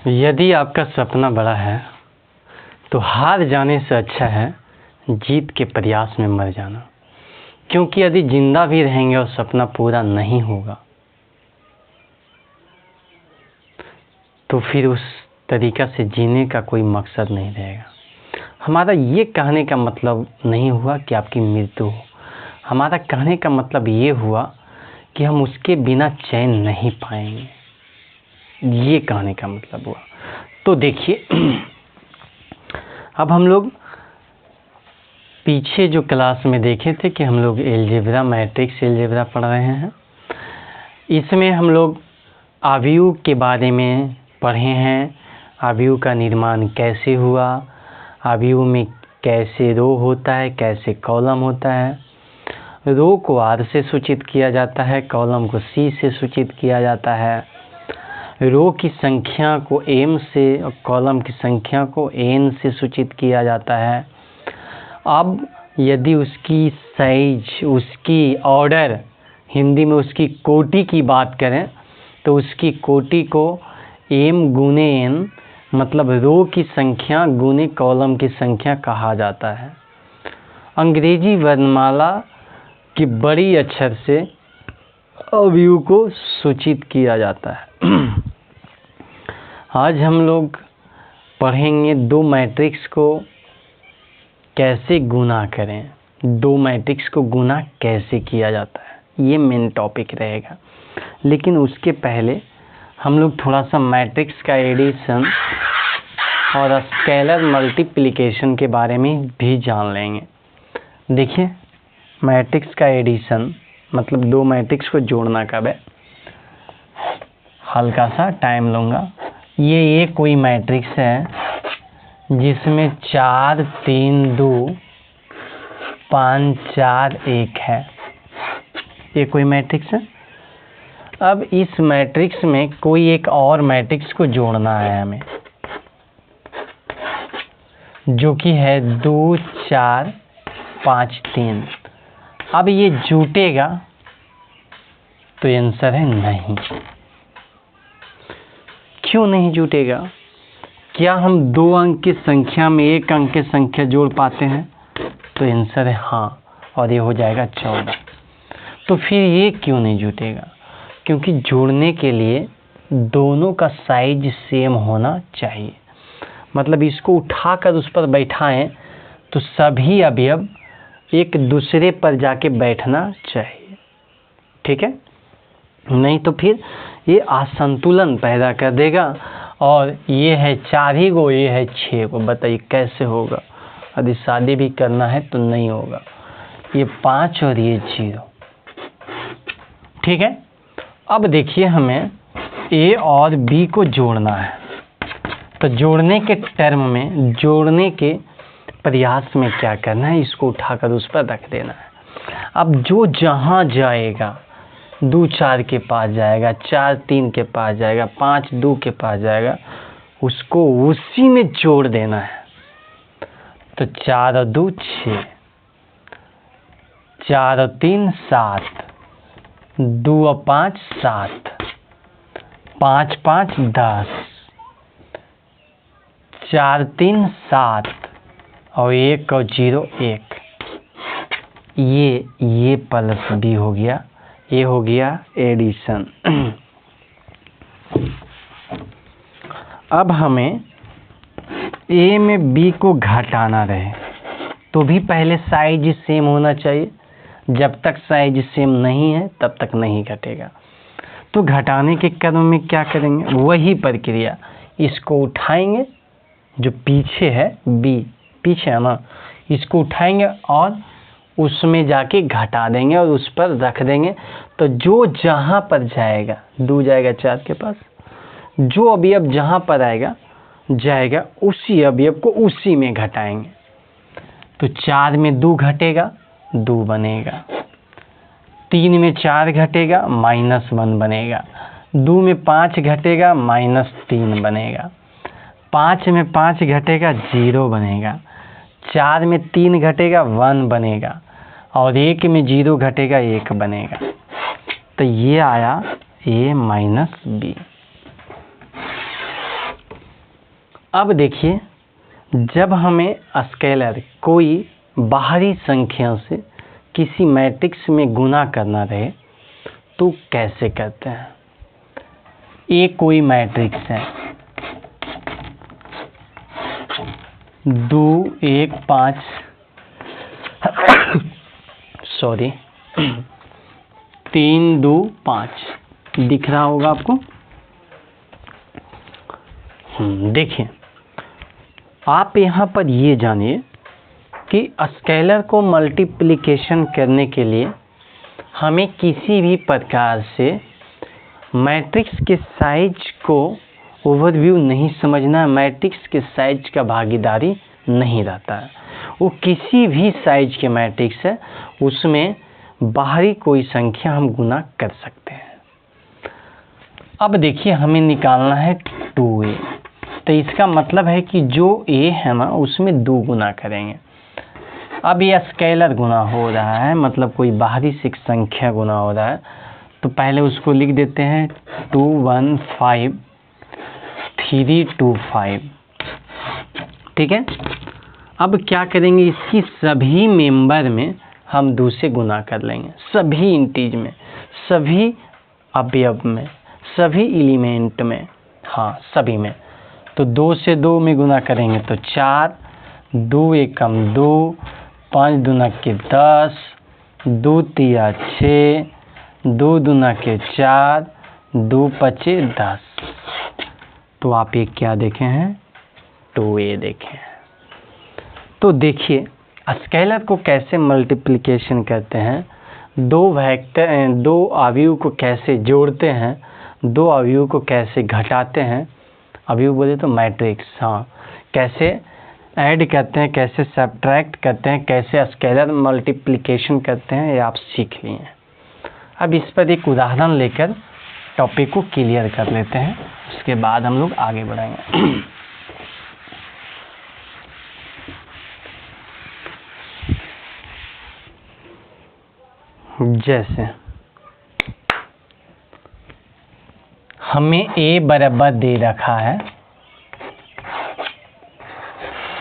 यदि आपका सपना बड़ा है तो हार जाने से अच्छा है जीत के प्रयास में मर जाना, क्योंकि यदि जिंदा भी रहेंगे और सपना पूरा नहीं होगा तो फिर उस तरीक़ा से जीने का कोई मकसद नहीं रहेगा। हमारा ये कहने का मतलब नहीं हुआ कि आपकी मृत्यु हो, हमारा कहने का मतलब ये हुआ कि हम उसके बिना चैन नहीं पाएंगे, ये कहने का मतलब हुआ। तो देखिए, अब हम लोग पीछे जो क्लास में देखे थे कि हम लोग एलजेब्रा, मैट्रिक्स एलजेब्रा पढ़ रहे हैं। इसमें हम लोग अवयव के बारे में पढ़े हैं, अवयव का निर्माण कैसे हुआ, अवयव में कैसे रो होता है, कैसे कॉलम होता है। रो को आर से सूचित किया जाता है, कॉलम को सी से सूचित किया जाता है, रो की संख्या को एम से और कॉलम की संख्या को एन से सूचित किया जाता है। अब यदि उसकी साइज, उसकी ऑर्डर, हिंदी में उसकी कोटि की बात करें तो उसकी कोटि को एम गुने एन, मतलब रो की संख्या गुने कॉलम की संख्या कहा जाता है। अंग्रेजी वर्णमाला की बड़ी अक्षर से अवयव को सूचित किया जाता है। आज हम लोग पढ़ेंगे दो मैट्रिक्स को कैसे गुना करें, दो मैट्रिक्स को गुना कैसे किया जाता है, ये मेन टॉपिक रहेगा। लेकिन उसके पहले हम लोग थोड़ा सा मैट्रिक्स का एडिशन और स्केलर मल्टीप्लिकेशन के बारे में भी जान लेंगे। देखिए, मैट्रिक्स का एडिशन मतलब दो मैट्रिक्स को जोड़ना कब है, हल्का सा टाइम लूँगा। ये कोई मैट्रिक्स है जिसमें 4 3 2 5 4 1 है, ये कोई मैट्रिक्स है। अब इस मैट्रिक्स में कोई एक और मैट्रिक्स को जोड़ना है हमें, जो कि है 2 4 5 3। अब ये जुटेगा तो आंसर है नहीं। क्यों नहीं जुटेगा? क्या हम 2 अंक की संख्या में 1 अंक की संख्या जोड़ पाते हैं? तो आंसर है हाँ, और ये हो जाएगा 14। तो फिर ये क्यों नहीं जुटेगा? क्योंकि जोड़ने के लिए दोनों का साइज सेम होना चाहिए। मतलब इसको उठाकर उस पर बैठाएं तो सभी अवयव एक दूसरे पर जाके बैठना चाहिए, ठीक है? नहीं तो फिर ये असंतुलन पैदा कर देगा। और ये है 4 ही गो, ये है 6 गो, बताइए कैसे होगा? यदि शादी भी करना है तो नहीं होगा। ये 5 और ये 0, ठीक है? अब देखिए, हमें ए और बी को जोड़ना है। तो जोड़ने के टर्म में, जोड़ने के प्रयास में क्या करना है, इसको उठाकर उस पर रख देना है। अब जो जहाँ जाएगा, 2 4 के पास जाएगा, 4 3 के पास जाएगा, 5 2 के पास जाएगा, उसको उसी में जोड़ देना है। तो 4 और 2 6, 4 और 3 7, 2 और 5 7, 5 5 10, 4 3 7 और 1 और 0 1। ये प्लस बी हो गया, ये हो गया एडिशन। अब हमें ए में बी को घटाना रहे तो भी पहले साइज सेम होना चाहिए। जब तक साइज सेम नहीं है तब तक नहीं घटेगा। तो घटाने के क्रम में क्या करेंगे, वही प्रक्रिया, इसको उठाएंगे, जो पीछे है बी, पीछे है ना, इसको उठाएंगे और उसमें जाके घटा देंगे और उस पर रख देंगे। तो जो जहाँ पर जाएगा, 2 जाएगा 4 के पास, जो अवयव जहाँ पर जाएगा उसी अवयव को उसी में घटाएंगे। तो 4 में 2 घटेगा, 2 बनेगा। 3 में 4 घटेगा, -1 बनेगा। 2 में 5 घटेगा, -3 बनेगा। 5 में 5 घटेगा, 0 बनेगा। 4 में 3 घटेगा, 1 बनेगा। और 1 में 0 घटेगा, 1 बनेगा। तो ये आया a - b। अब देखिए, जब हमें स्केलर कोई बाहरी संख्या से किसी मैट्रिक्स में गुना करना रहे तो कैसे करते हैं। ए कोई मैट्रिक्स है, 2 1 5 सॉरी 3 2 5 दिख रहा होगा आपको। देखिए, आप यहाँ पर ये जानिए कि स्केलर को मल्टीप्लिकेशन करने के लिए हमें किसी भी प्रकार से मैट्रिक्स के साइज को ओवरव्यू नहीं समझना। मैट्रिक्स के साइज का भागीदारी नहीं रहता है। वो किसी भी साइज के मैट्रिक्स है, उसमें बाहरी कोई संख्या हम गुना कर सकते हैं। अब देखिए, हमें निकालना है 2a, तो इसका मतलब है कि जो a है ना उसमें 2 गुना करेंगे। अब ये स्केलर गुना हो रहा है, मतलब कोई बाहरी से संख्या गुना हो रहा है, तो पहले उसको लिख देते हैं 2 1 5 3 2 5। ठीक है। अब क्या करेंगे, इसकी सभी मेंबर में हम 2 से गुना कर लेंगे, सभी इंटीज में, सभी अवयव में, सभी एलिमेंट में, हाँ सभी में। तो 2 से 2 में गुना करेंगे तो 4, 2 एकम 2, 5 दूना के 10, 2 तिया 6, 2 दूना के 4, 2 पचे 10। तो आप ये क्या देखे हैं, 2a देखे हैं। तो देखिए, स्केलर को कैसे मल्टीप्लिकेशन करते हैं, 2 अवयव को कैसे जोड़ते हैं, 2 अवयव को कैसे घटाते हैं, अवयव बोले तो मैट्रिक्स, हाँ, कैसे ऐड करते हैं, कैसे सब्ट्रैक्ट करते हैं, कैसे स्केलर मल्टीप्लिकेशन करते हैं, ये आप सीख लिए हैं। अब इस पर एक उदाहरण लेकर टॉपिक को क्लियर कर लेते हैं, उसके बाद हम लोग आगे बढ़ेंगे। जैसे हमें a बराबर दे रखा है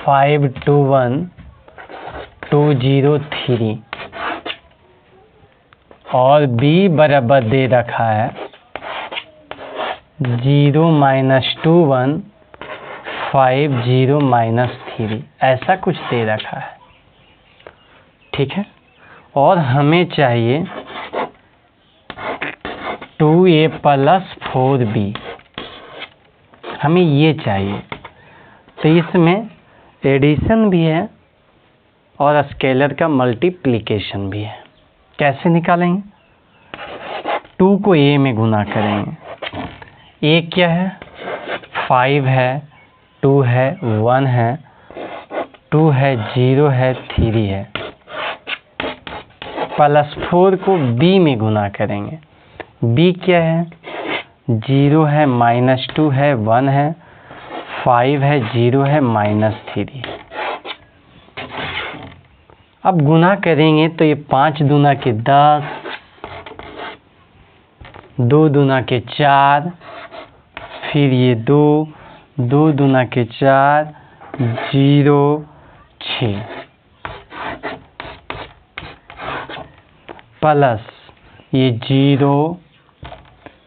521 203 और b बराबर दे रखा है 0 -21 50 -3, ऐसा कुछ दे रखा है। ठीक है। और हमें चाहिए 2a + 4b, हमें ये चाहिए। तो इसमें एडिशन भी है और स्केलर का मल्टीप्लिकेशन भी है। कैसे निकालेंगे, 2 को a में गुना करेंगे। a क्या है, 5 है, 2 है, 1 है, 2 है, 0 है, 3 है, +4 को b में गुना करेंगे। b क्या है, 0 है, -2 है, 1 है, 5 है, 0 है, -3। अब गुना करेंगे तो ये 5 दूना के 10, 2 दूना के 4, फिर ये 2, 2 दूना के 4, 0 6 प्लस ये 0,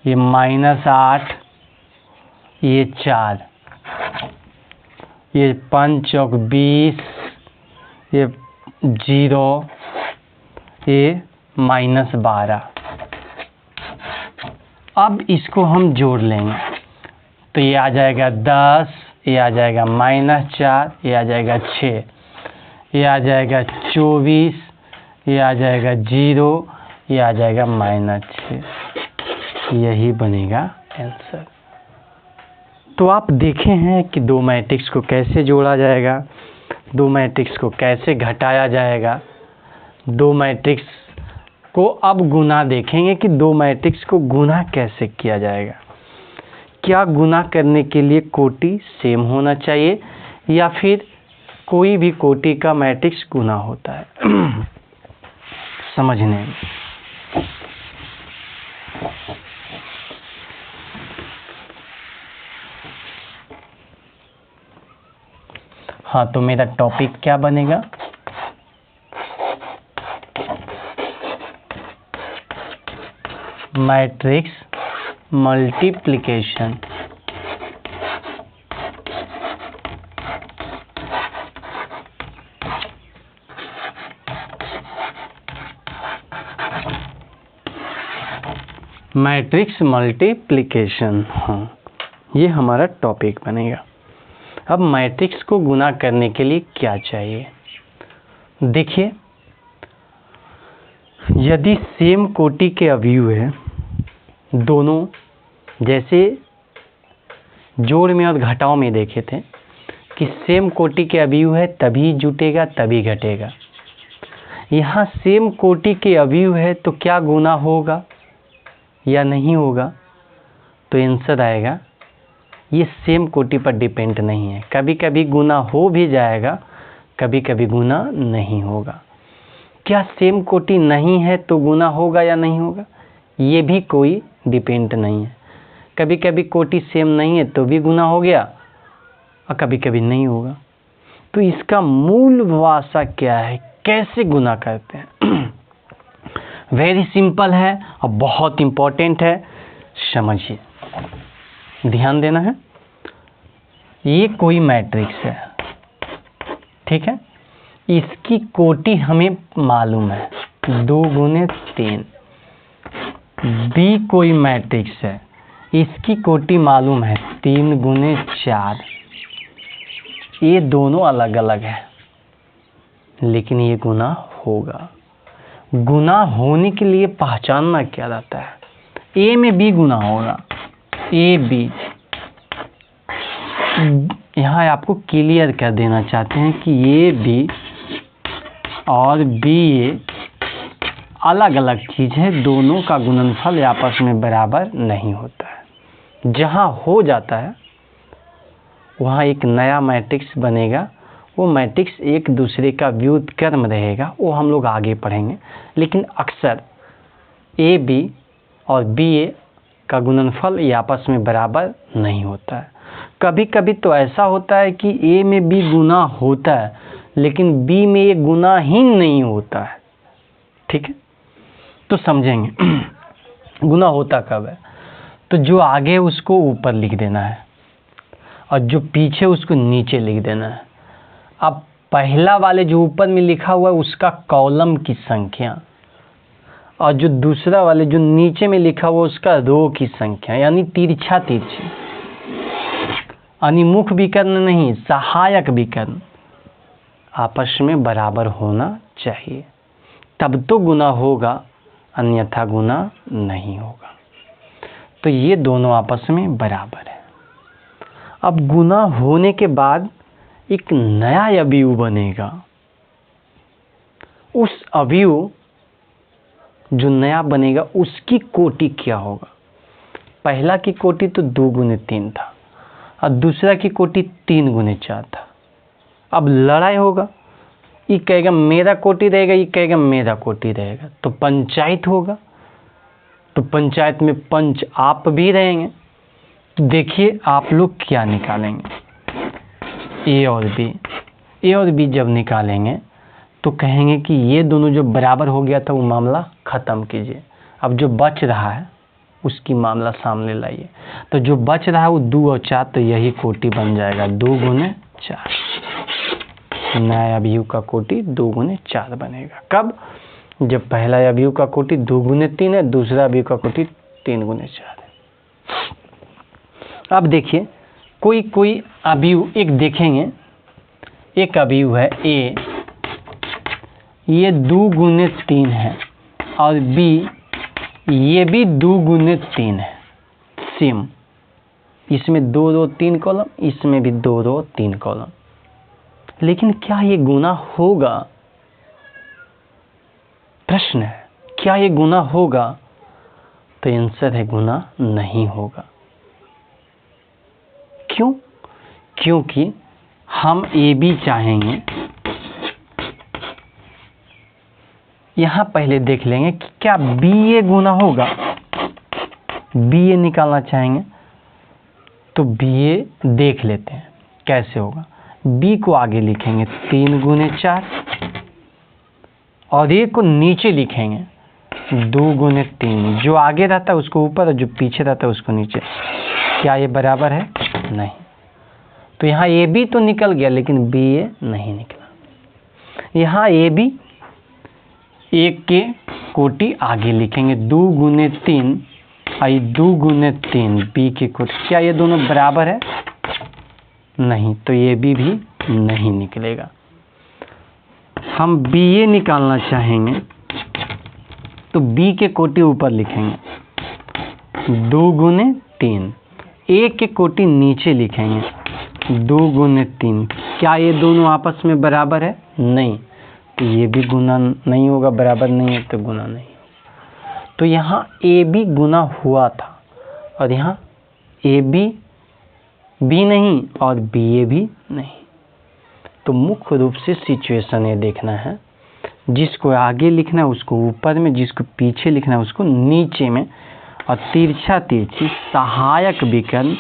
ये -8, ये 4, ये 5 चौक 20, ये 0, ये -12। अब इसको हम जोड़ लेंगे तो ये आ जाएगा 10, ये आ जाएगा -4, ये आ जाएगा 6, ये आ जाएगा 24, ये आ जाएगा 0, ये आ जाएगा -6। यही बनेगा आंसर। तो आप देखे हैं कि 2 मैट्रिक्स को कैसे जोड़ा जाएगा, 2 मैट्रिक्स को कैसे घटाया जाएगा, 2 मैट्रिक्स को अब गुना देखेंगे कि 2 मैट्रिक्स को गुना कैसे किया जाएगा। क्या गुना करने के लिए कोटि सेम होना चाहिए या फिर कोई भी कोटि का मैट्रिक्स गुना होता है। समझने में हाँ, तो मेरा टॉपिक क्या बनेगा? Matrix multiplication. मैट्रिक्स मल्टीप्लिकेशन, हाँ, ये हमारा टॉपिक बनेगा। अब मैट्रिक्स को गुना करने के लिए क्या चाहिए? देखिए, यदि सेम कोटि के अवयव है दोनों, जैसे जोड़ में और घटाव में देखे थे कि सेम कोटि के अवयव है तभी जुटेगा तभी घटेगा। यहाँ सेम कोटि के अवयव है तो क्या गुना होगा या नहीं होगा? तो आंसर आएगा ये सेम कोटि पर डिपेंड नहीं है, कभी कभी गुना हो भी जाएगा, कभी कभी गुना नहीं होगा। क्या सेम कोटि नहीं है तो गुना होगा या नहीं होगा? ये भी कोई डिपेंड नहीं है, कभी कभी कोटि सेम नहीं है तो भी गुना हो गया और कभी कभी नहीं होगा। तो इसका मूल भाषा क्या है, कैसे गुना करते हैं? वेरी सिंपल है और बहुत इम्पोर्टेंट है, समझिए, ध्यान देना है। ये कोई मैट्रिक्स है, ठीक है, इसकी कोटि हमें मालूम है 2 गुने 3। बी कोई मैट्रिक्स है, इसकी कोटि मालूम है 3 गुने 4। ये दोनों अलग अलग है लेकिन ये गुना होगा। गुना होने के लिए पहचानना क्या रहता है? ए में बी गुना होगा, ए बी। यहाँ आपको क्लियर कर देना चाहते हैं कि ए बी और बी ए अलग अलग चीज़ है, दोनों का गुणनफल आपस में बराबर नहीं होता है। जहाँ हो जाता है वहाँ एक नया मैट्रिक्स बनेगा, वो मैट्रिक्स एक दूसरे का व्युत्क्रम रहेगा, वो हम लोग आगे पढ़ेंगे। लेकिन अक्सर ए बी और बी ए का गुणनफल ये आपस में बराबर नहीं होता है। कभी कभी तो ऐसा होता है कि ए में बी गुना होता है लेकिन बी में ये गुना ही नहीं होता है, ठीक है, तो समझेंगे गुना होता कब है। तो जो आगे उसको ऊपर लिख देना है और जो पीछे उसको नीचे लिख देना है। अब पहला वाले जो ऊपर में लिखा हुआ है उसका कॉलम की संख्या और जो दूसरा वाले जो नीचे में लिखा हुआ उसका रो की संख्या, यानी तिरछा तिरछी, यानी मुख्य विकर्ण नहीं, सहायक विकर्ण आपस में बराबर होना चाहिए, तब तो गुना होगा, अन्यथा गुना नहीं होगा। तो ये दोनों आपस में बराबर है। अब गुना होने के बाद एक नया अवयव बनेगा। उस अवयव जो नया बनेगा उसकी कोटि क्या होगा? पहला की कोटि तो 2 गुने 3 था और दूसरा की कोटि 3 गुने 4 था। अब लड़ाई होगा, ये कहेगा मेरा कोटि रहेगा, ये कहेगा मेरा कोटि रहेगा, तो पंचायत होगा। तो पंचायत में पंच आप भी रहेंगे। तो देखिए आप लोग क्या निकालेंगे, ए और बी जब निकालेंगे तो कहेंगे कि ये दोनों जो बराबर हो गया था वो मामला ख़त्म कीजिए। अब जो बच रहा है उसकी मामला सामने लाइए। तो जो बच रहा है वो 2 और 4, तो यही कोटि बन जाएगा 2 गुने 4। नया अवयव का कोटि 2 गुने 4 बनेगा। कब? जब पहला अवयव का कोटि 2 गुने 3 है, दूसरा अवयव का कोटि 3 गुने 4 है। अब देखिए कोई अवयव एक देखेंगे, एक अवयव है ए, ये 2 गुने 3 है और बी ये भी 2 गुने 3 है, सेम। इसमें 2 रो 3 कॉलम, इसमें भी 2 रो 3 कॉलम। लेकिन क्या ये गुना होगा? प्रश्न है, क्या ये गुना होगा? तो आंसर है गुना नहीं होगा। क्यों? क्योंकि हम ए बी चाहेंगे। यहाँ पहले देख लेंगे कि क्या बी ए गुना होगा। बी ए निकालना चाहेंगे तो बी ए देख लेते हैं कैसे होगा। बी को आगे लिखेंगे 3 गुने 4 और ए को नीचे लिखेंगे 2 गुने 3। जो आगे रहता है उसको ऊपर और जो पीछे रहता है उसको नीचे। क्या ये बराबर है? नहीं। तो यहाँ ए बी तो निकल गया लेकिन बी ए नहीं निकला। यहाँ ए बी एक के कोटि आगे लिखेंगे 2 गुने 3 आई 2 गुने 3 बी की कोटि। क्या ये दोनों बराबर है? नहीं। तो ये भी नहीं निकलेगा। हम बी ए निकालना चाहेंगे तो बी के कोटि ऊपर लिखेंगे 2 गुने 3, ए के कोटि नीचे लिखेंगे 2 गुने 3। क्या ये दोनों आपस में बराबर है? नहीं। तो ये भी गुना नहीं होगा, बराबर नहीं है तो गुना नहीं। तो यहाँ ए बी गुना हुआ था और यहाँ ए बी भी नहीं और बी ए भी नहीं। तो मुख्य रूप से सिचुएशन ये देखना है, जिसको आगे लिखना है उसको ऊपर में, जिसको पीछे लिखना है उसको नीचे में, और तिरछा तिरछी सहायक विकर्ण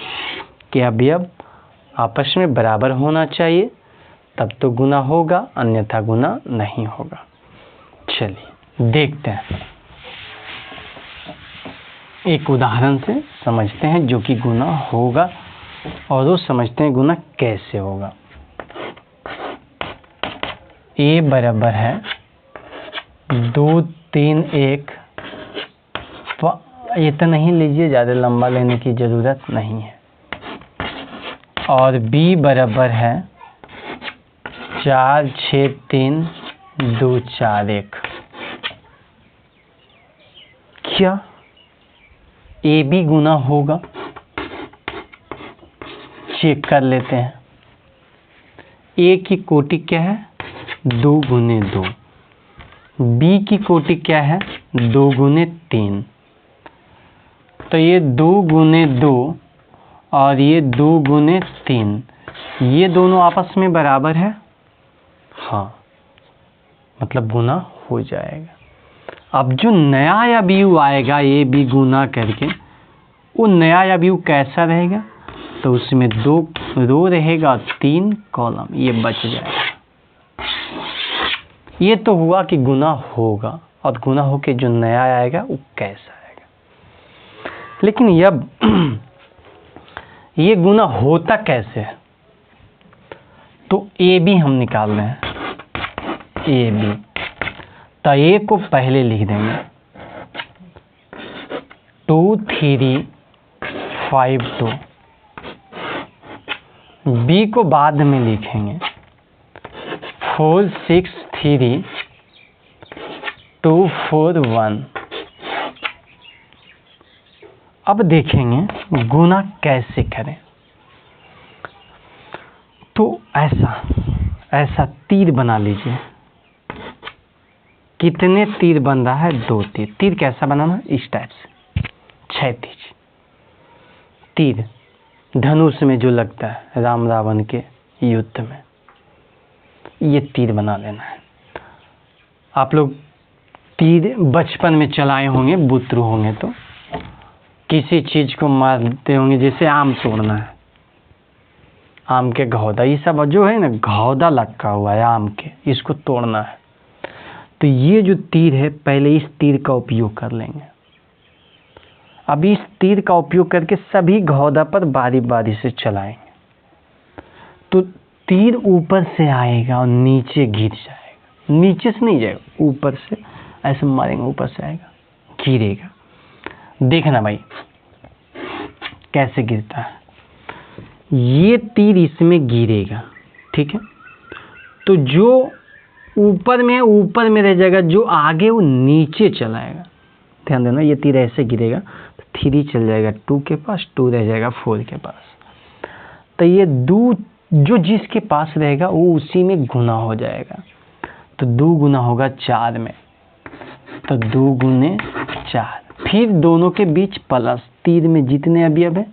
के अवयव आपस में बराबर होना चाहिए, तब तो गुना होगा, अन्यथा गुना नहीं होगा। चलिए देखते हैं, एक उदाहरण से समझते हैं जो कि गुना होगा और वो समझते हैं गुना कैसे होगा। ए बराबर है 2 3 1। ये तो नहीं लीजिए, ज़्यादा लंबा लेने की ज़रूरत नहीं है। और बी बराबर है 4 6 3 2 4 1। क्या ए बी गुना होगा? चेक कर लेते हैं। ए की कोटि क्या है? 2 गुने 2। बी की कोटि क्या है? 2 गुने 3। तो ये 2 गुने 2 और ये 2 गुने 3, ये दोनों आपस में बराबर है। हाँ, मतलब गुना हो जाएगा। अब जो नया अवयव आएगा ए बी गुना करके, वो नया अवयव कैसा रहेगा? तो उसमें 2 रो रहेगा, 3 कॉलम, ये बच जाएगा। ये तो हुआ कि गुना होगा, और गुना होके जो नया आएगा वो कैसा आएगा। लेकिन अब ये गुना होता कैसे है? तो ए बी हम निकाल रहे हैं, ए बी। तो ए को पहले लिख देंगे 2 3 5 2। बी को बाद में लिखेंगे 4 6 3 2 4 1। अब देखेंगे गुना कैसे करें। तो ऐसा तीर बना लीजिए। कितने तीर बन रहा है? 2 तीर। तीर कैसा बनाना? इस टाइप से, क्षैतिज तीर, धनुष में जो लगता है राम रावण के युद्ध में, ये तीर बना लेना है। आप लोग तीर बचपन में चलाए होंगे, बुतरू होंगे तो किसी चीज को मारते होंगे, जैसे आम तोड़ना है, आम के घौदा, ये सब जो है ना, घौदा लटका हुआ है आम के, इसको तोड़ना है। तो ये जो तीर है, पहले इस तीर का उपयोग कर लेंगे। अब इस तीर का उपयोग करके सभी घौदा पर बारी बारी से चलाएंगे। तो तीर ऊपर से आएगा और नीचे गिर जाएगा। नीचे से नहीं जाएगा, ऊपर से ऐसे मारेंगे, ऊपर से आएगा, गिरेगा। देखना भाई कैसे गिरता है। ये तीर इसमें गिरेगा, ठीक है। तो जो ऊपर में रह जाएगा, जो आगे वो नीचे चलाएगा। ध्यान देना, ये तीर ऐसे गिरेगा तो 3 चल जाएगा 2 के पास, 2 रह जाएगा 4 के पास। तो ये 2 जो जिसके पास रहेगा वो उसी में गुना हो जाएगा। तो 2 गुना होगा 4 में, तो 2 गुने 4। फिर दोनों के बीच प्लस, तीर में जितने अवयव है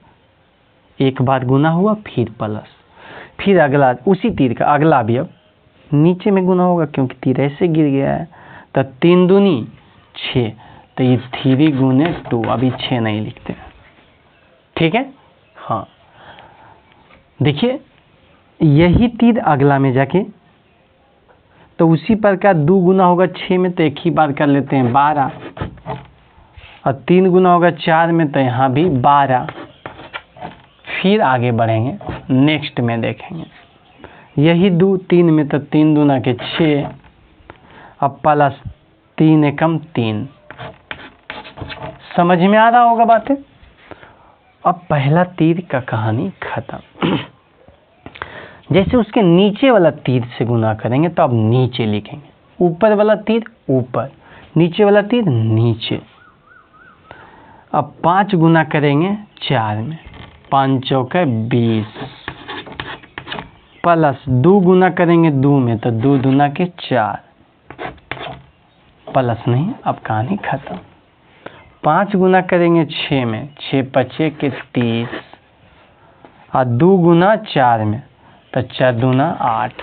एक बार गुना हुआ, फिर प्लस, फिर अगला उसी तीर का अगला अवयव नीचे में गुना होगा, क्योंकि तीर ऐसे गिर गया है। तो 3 दूनी 6, तो ये 3 गुने 2, अभी 6 नहीं लिखते हैं, ठीक है। हाँ, देखिए यही तीर अगला में जाके तो उसी प्रकार 2 गुना होगा 6 में तो एक ही बार कर लेते हैं 12, और 3 गुना होगा 4 में तो यहाँ भी 12। फिर आगे बढ़ेंगे, नेक्स्ट में देखेंगे यही 2 3 में तो 3 दूना के 6, अब प्लस 3 एकम 3। समझ में आ रहा होगा बातें। अब पहला तीर का कहानी खत्म। जैसे उसके नीचे वाला तीर से गुना करेंगे तो अब नीचे लिखेंगे, ऊपर वाला तीर ऊपर, नीचे वाला तीर नीचे। अब 5 गुना करेंगे 4 में, 5 चौके 20, प्लस 2 गुना करेंगे 2 में तो 2 दूना के 4, प्लस नहीं, अब कहानी खत्म। 5 गुना करेंगे 6 में, 6 पचे के 30, और 2 गुना 4 में तो 4 दूना 8।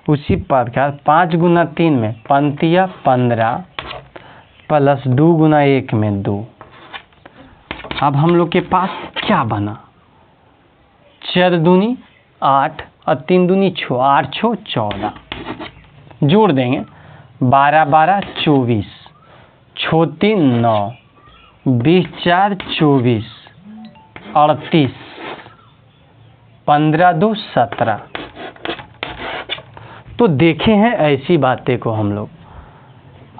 उसी प्रकार 5 गुना 3 में 5 15, प्लस 2 गुना 1 में 2। अब हम लोग के पास क्या बना, 4 दूनी 8 और 3 दूनी 6, 8 6 14। जोड़ देंगे 12 12 24, 6 3 9, 20 4 24, 38, 15 2 17। तो देखे हैं ऐसी बातें को हम लोग।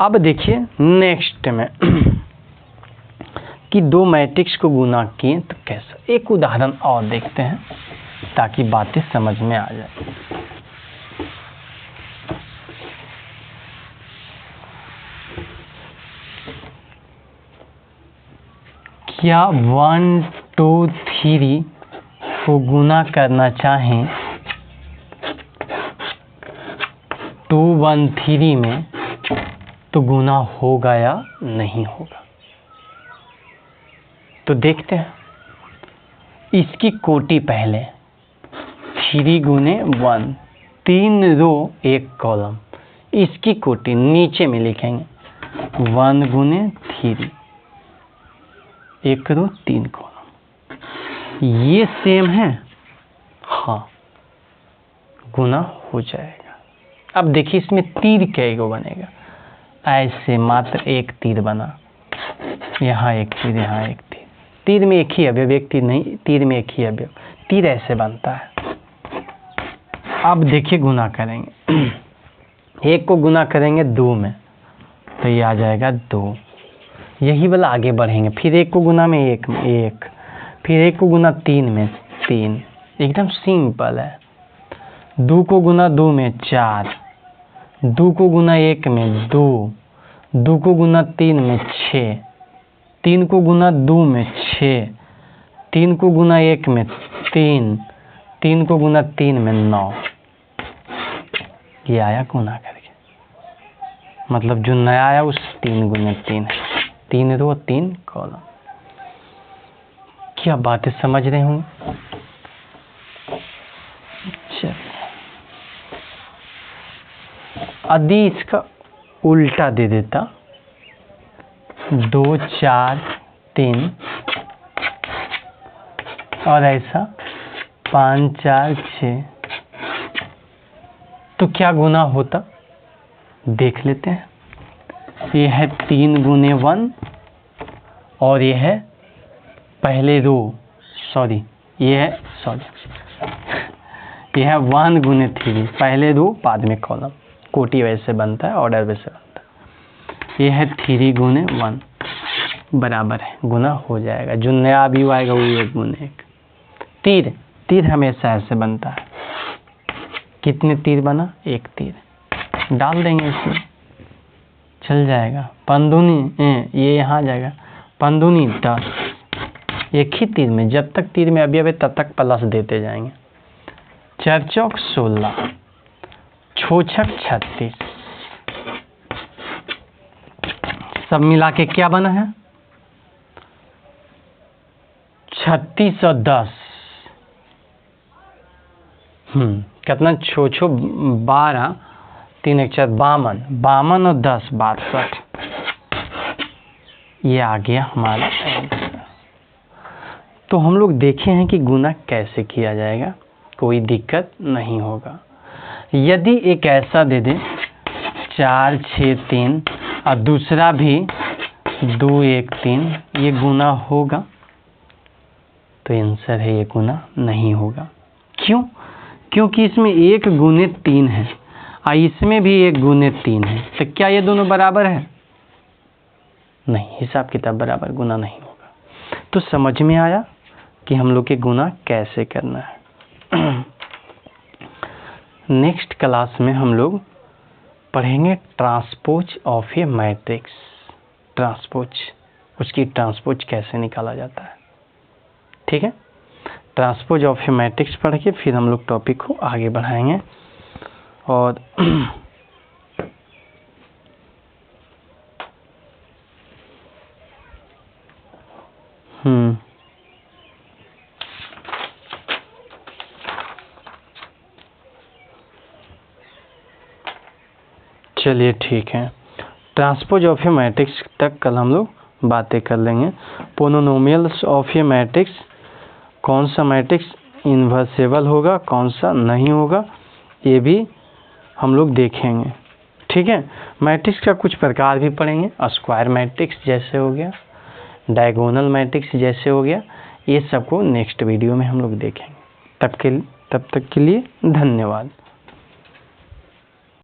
अब देखिए नेक्स्ट में कि 2 मैट्रिक्स को गुना किए तो कैसा। एक उदाहरण और देखते हैं ताकि बातें समझ में आ जाए। क्या 1 2 3 को गुना करना चाहें 2 1 3 में तो गुना होगा या नहीं होगा। तो देखते हैं इसकी कोटि पहले 3 गुने 1, 3 रो 1 कॉलम। इसकी कोटि नीचे में लिखेंगे 1 गुने 3, 1 रो 3 कॉलम। ये सेम है, हाँ गुना हो जाएगा। अब देखिए इसमें तीर कै गो बनेगा, ऐसे मात्र एक तीर बना, यहाँ एक तीर, यहाँ एक तीर। तीर में एक ही अवयव, एक तीर नहीं, तीर में एक ही अवयव, तीर ऐसे बनता है। अब देखिए गुना करेंगे, 1 को गुना करेंगे 2 में तो ये आ जाएगा 2। यही वाला आगे बढ़ेंगे, फिर 1 को गुना में 1 में 1, फिर 1 को गुना 3 में 3, एकदम सिंपल है। 2 को गुना 2 में 4, 2 को गुना 1 में 2, 2 को गुना 3 में 6, 3 को गुना 2 में 6, 3 को गुना 1 में 3, 3 को गुना 3 में 9। ये आया गुना करके, मतलब जो नया आया उस 3 गुने 3 है, 3 रो 3 कॉलम। क्या बातें समझ रहे होंगे। चलिए यदि इसका उल्टा दे देता 2 4 3 और ऐसा 5 4 6, तो क्या गुना होता देख लेते हैं। ये है 3 गुने 1 और ये है पहले रो, ये है 1 गुने 3, पहले रो बाद में कॉलम। कोटि वैसे बनता है, ऑर्डर वैसे बनता है। ये है 3 गुने 1 बराबर है, गुना हो जाएगा। जो नया भी आएगा वो 1 गुने 1। तीर हमेशा ऐसे बनता है। कितने तीर बना, 1 तीर डाल देंगे इसमें, चल जाएगा। 5 दूनी ये यहाँ आ जाएगा, 5 दूनी 10। एक ही तीर में, जब तक तीर में अवयव है तब तक प्लस देते जाएंगे। 4 चौक 16, 6 छक 36, सब मिला के क्या बना है 36 और 10। कितना 6 6 12, 3 1 4 52, 52 और 10 62। ये आ गया हमारा आंसर। तो हम लोग देखे हैं कि गुना कैसे किया जाएगा। कोई दिक्कत नहीं होगा। यदि एक ऐसा दे दें 4 6 3 और दूसरा भी 2 1 3, ये गुना होगा? तो आंसर है ये गुना नहीं होगा। क्यों? क्योंकि इसमें 1 गुणित 3 है और इसमें भी 1 गुणित 3 है। तो क्या ये दोनों बराबर है? नहीं, हिसाब किताब बराबर, गुना नहीं होगा। तो समझ में आया कि हम लोग के गुना कैसे करना है। नेक्स्ट क्लास में हम लोग पढ़ेंगे transpose of A matrix. Transpose, उसकी ट्रांसपोज कैसे निकाला जाता है। ठीक है, ट्रांसपोज ऑफ ए मैट्रिक्स पढ़ के फिर हम लोग टॉपिक को आगे बढ़ाएंगे। और चलिए ठीक है, ट्रांसपोज ऑफ ए मैट्रिक्स तक कल हम लोग बातें कर लेंगे। पोलिनोमियल्स ऑफ ए मैट्रिक्स, कौन सा मैट्रिक्स इन्वर्सेबल होगा, कौन सा नहीं होगा, ये भी हम लोग देखेंगे। ठीक है, मैट्रिक्स का कुछ प्रकार भी पढ़ेंगे। स्क्वायर मैट्रिक्स जैसे हो गया, डायगोनल मैट्रिक्स जैसे हो गया, ये सबको नेक्स्ट वीडियो में हम लोग देखेंगे। तब तक के लिए धन्यवाद।